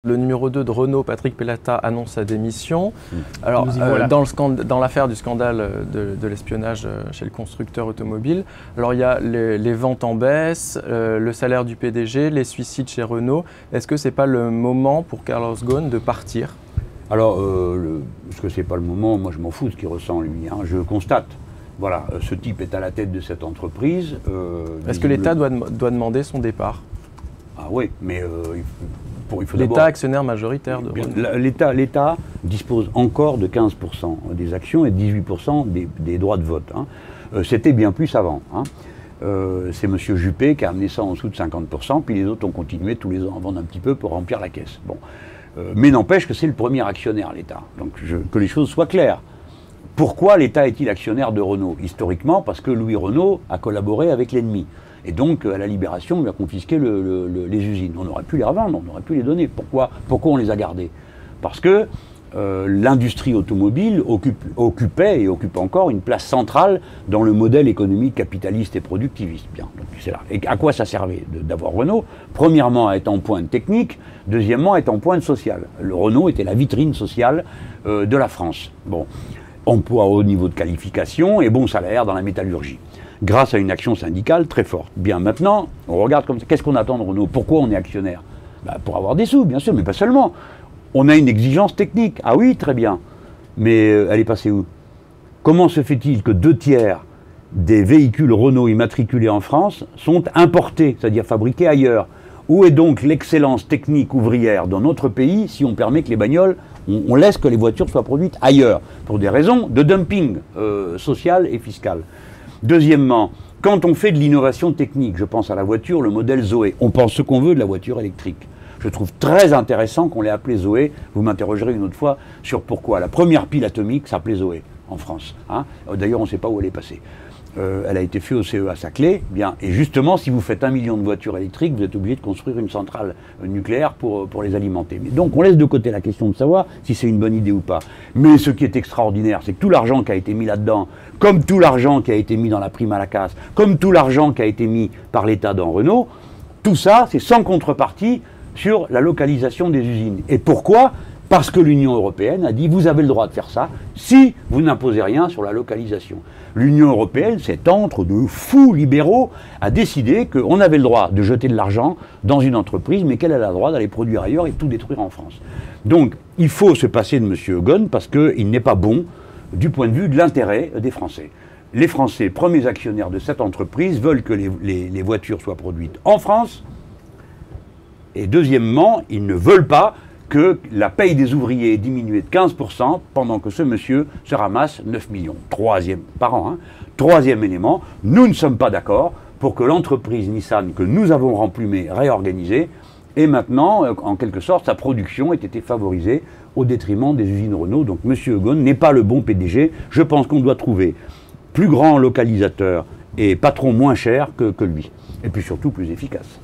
Le numéro 2 de Renault, Patrick Pellata, annonce sa démission. Alors, voilà. dans l'affaire du scandale de l'espionnage chez le constructeur automobile, alors il y a les ventes en baisse, le salaire du PDG, les suicides chez Renault. Est-ce que ce n'est pas le moment pour Carlos Ghosn de partir? Alors, parce que ce n'est pas le moment, moi je m'en fous de ce qu'il ressent lui. Hein. Je constate, voilà, ce type est à la tête de cette entreprise. Est-ce que l'État doit demander son départ? Ah oui, mais il faut l'État actionnaire majoritaire de Renault. L'État dispose encore de 15% des actions et de 18% des droits de vote. Hein. C'était bien plus avant. Hein. C'est M. Juppé qui a amené ça en dessous de 50%, puis les autres ont continué tous les ans à vendre un petit peu pour remplir la caisse. Bon. Mais n'empêche que c'est le premier actionnaire, l'État. Donc que les choses soient claires. Pourquoi l'État est-il actionnaire de Renault? Historiquement, parce que Louis Renault a collaboré avec l'ennemi. Et donc, à la Libération, on lui a confisqué les usines. On aurait pu les revendre, on aurait pu les donner. Pourquoi on les a gardées? Parce que l'industrie automobile occupait et occupe encore une place centrale dans le modèle économique capitaliste et productiviste. Bien, donc c'est là. Et à quoi ça servait d'avoir Renault? Premièrement, à être en pointe technique. Deuxièmement, à être en pointe sociale. Le Renault était la vitrine sociale de la France. Bon, emploi au niveau de qualification et bon salaire dans la métallurgie, grâce à une action syndicale très forte. Bien, maintenant, on regarde comme ça. Qu'est-ce qu'on attend de Renault? Pourquoi on est actionnaire? Pour avoir des sous, bien sûr, mais pas seulement. On a une exigence technique. Ah oui, très bien. Mais elle est passée où? Comment se fait-il que 2/3 des véhicules Renault immatriculés en France sont importés, c'est-à-dire fabriqués ailleurs? Où est donc l'excellence technique ouvrière dans notre pays si on permet que les bagnoles, on laisse que les voitures soient produites ailleurs, pour des raisons de dumping social et fiscal? Deuxièmement, quand on fait de l'innovation technique, je pense à la voiture, le modèle Zoé, on pense ce qu'on veut de la voiture électrique. Je trouve très intéressant qu'on l'ait appelée Zoé. Vous m'interrogerez une autre fois sur pourquoi. La première pile atomique s'appelait Zoé en France. Hein. D'ailleurs, on ne sait pas où elle est passée. Elle a été faite au CE à Saclay. Bien. Et justement, si vous faites 1 million de voitures électriques, vous êtes obligé de construire une centrale nucléaire pour les alimenter. Mais donc, on laisse de côté la question de savoir si c'est une bonne idée ou pas. Mais ce qui est extraordinaire, c'est que tout l'argent qui a été mis là-dedans, comme tout l'argent qui a été mis dans la prime à la casse, comme tout l'argent qui a été mis par l'État dans Renault, tout ça, c'est sans contrepartie sur la localisation des usines. Et pourquoi? Parce que l'Union européenne a dit vous avez le droit de faire ça si vous n'imposez rien sur la localisation. L'Union européenne, cet antre de fous libéraux, a décidé qu'on avait le droit de jeter de l'argent dans une entreprise, mais qu'elle a le droit d'aller produire ailleurs et tout détruire en France. Donc il faut se passer de M. Ghosn parce qu'il n'est pas bon du point de vue de l'intérêt des Français. Les Français, premiers actionnaires de cette entreprise, veulent que les voitures soient produites en France. Et deuxièmement, ils ne veulent pas que la paye des ouvriers est diminuée de 15% pendant que ce monsieur se ramasse 9 millions par an. Hein. Troisième élément, nous ne sommes pas d'accord pour que l'entreprise Nissan que nous avons remplumée, réorganisée, et maintenant, en quelque sorte, sa production ait été favorisée au détriment des usines Renault. Donc M. Ghosn n'est pas le bon PDG. Je pense qu'on doit trouver plus grand localisateur et patron moins cher que lui. Et puis surtout plus efficace.